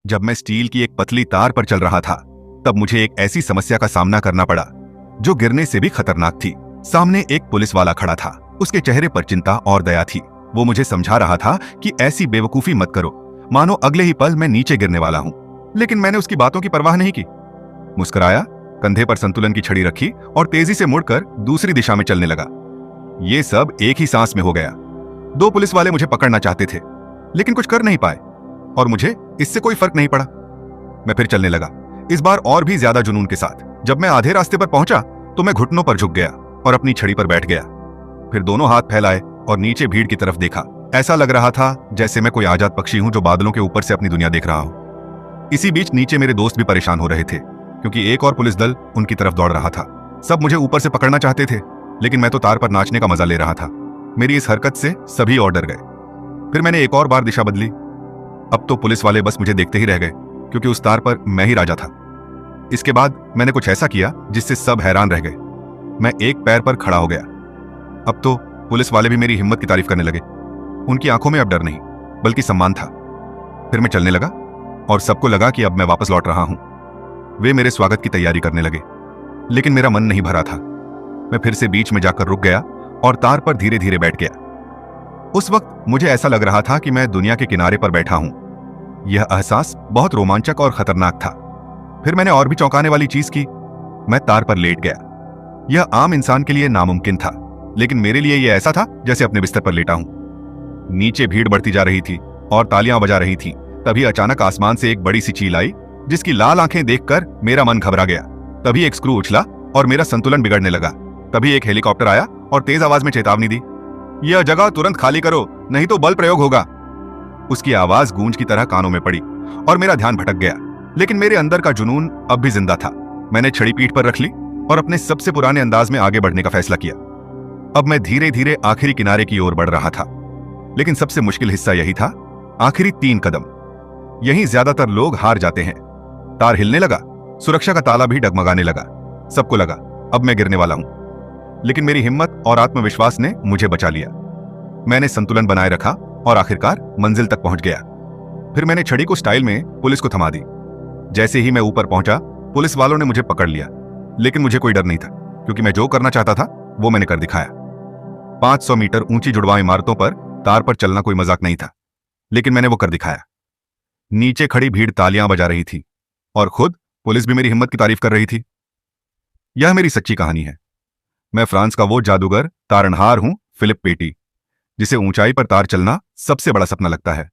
जब मैं स्टील की एक पतली तार पर चल रहा था, तब मुझे एक ऐसी समस्या का सामना करना पड़ा जो गिरने से भी खतरनाक थी। सामने एक पुलिस वाला खड़ा था। उसके चेहरे पर चिंता और दया थी। वो मुझे समझा रहा था कि ऐसी बेवकूफी मत करो, मानो अगले ही पल मैं नीचे गिरने वाला हूं। लेकिन मैंने उसकी बातों की परवाह नहीं की। मुस्कुराया, कंधे पर संतुलन की छड़ी रखी और तेजी से मुड़कर दूसरी दिशा में चलने लगा। ये सब एक ही सांस में हो गया। दो पुलिस वाले मुझे पकड़ना चाहते थे, लेकिन कुछ कर नहीं पाए और मुझे इससे कोई फर्क नहीं पड़ा। मैं फिर चलने लगा, इस बार और भी ज्यादा जुनून के साथ। जब मैं आधे रास्ते पर पहुंचा तो मैं घुटनों पर झुक गया और अपनी छड़ी पर बैठ गया। फिर दोनों हाथ फैलाए और नीचे भीड़ की तरफ देखा। ऐसा लग रहा था जैसे मैं कोई आजाद पक्षी हूं जो बादलों के ऊपर से अपनी दुनिया देख रहा हूं। इसी बीच नीचे मेरे दोस्त भी परेशान हो रहे थे, क्योंकि एक और पुलिस दल उनकी तरफ दौड़ रहा था। सब मुझे ऊपर से पकड़ना चाहते थे, लेकिन मैं तो तार पर नाचने का मजा ले रहा था। मेरी इस हरकत से सभी और डर गए। फिर मैंने एक और बार दिशा बदली। अब तो पुलिस वाले बस मुझे देखते ही रह गए, क्योंकि उस तार पर मैं ही राजा था। इसके बाद मैंने कुछ ऐसा किया जिससे सब हैरान रह गए। मैं एक पैर पर खड़ा हो गया। अब तो पुलिस वाले भी मेरी हिम्मत की तारीफ करने लगे। उनकी आंखों में अब डर नहीं, बल्कि सम्मान था। फिर मैं चलने लगा और सबको लगा कि अब मैं वापस लौट रहा हूं। वे मेरे स्वागत की तैयारी करने लगे, लेकिन मेरा मन नहीं भरा था। मैं फिर से बीच में जाकर रुक गया और तार पर धीरे धीरे बैठ गया। उस वक्त मुझे ऐसा लग रहा था कि मैं दुनिया के किनारे पर बैठा हूं। यह एहसास बहुत रोमांचक और खतरनाक था। फिर मैंने और भी चौंकाने वाली चीज की। मैं तार पर लेट गया। यह आम इंसान के लिए नामुमकिन था, लेकिन मेरे लिए यह ऐसा था जैसे अपने बिस्तर पर लेटा हूं। नीचे भीड़ बढ़ती जा रही थी और तालियां बजा रही थी। तभी अचानक आसमान से एक बड़ी सी चील आई, जिसकी लाल आंखें देखकर मेरा मन घबरा गया। तभी एक स्क्रू उछला और मेरा संतुलन बिगड़ने लगा। तभी एक हेलीकॉप्टर आया और तेज आवाज में चेतावनी दी, यह जगह तुरंत खाली करो, नहीं तो बल प्रयोग होगा। उसकी आवाज गूंज की तरह कानों में पड़ी और मेरा ध्यान भटक गया, लेकिन मेरे अंदर का जुनून अब भी जिंदा था। मैंने छड़ी पीठ पर रख ली और अपने सबसे पुराने अंदाज में आगे बढ़ने का फैसला किया। अब मैं धीरे धीरे आखिरी किनारे की ओर बढ़ रहा था, लेकिन सबसे मुश्किल हिस्सा यही था, आखिरी 3 कदम। यहीं ज्यादातर लोग हार जाते हैं। तार हिलने लगा, सुरक्षा का ताला भी डगमगाने लगा। सबको लगा अब मैं गिरने वाला हूं, लेकिन मेरी हिम्मत और आत्मविश्वास ने मुझे बचा लिया। मैंने संतुलन बनाए रखा और आखिरकार मंजिल तक पहुंच गया। फिर मैंने छड़ी को स्टाइल में पुलिस को थमा दी। जैसे ही मैं ऊपर पहुंचा, पुलिस वालों ने मुझे पकड़ लिया, लेकिन मुझे कोई डर नहीं था, क्योंकि मैं जो करना चाहता था वो मैंने कर दिखाया। 500 मीटर ऊंची जुड़वां इमारतों पर तार पर चलना कोई मजाक नहीं था, लेकिन मैंने वो कर दिखाया। नीचे खड़ी भीड़ तालियां बजा रही थी और खुद पुलिस भी मेरी हिम्मत की तारीफ कर रही थी। यह मेरी सच्ची कहानी है। मैं फ्रांस का वो जादूगर तारणहार हूं, फिलिप पेटी, जिसे ऊंचाई पर तार चलना सबसे बड़ा सपना लगता है।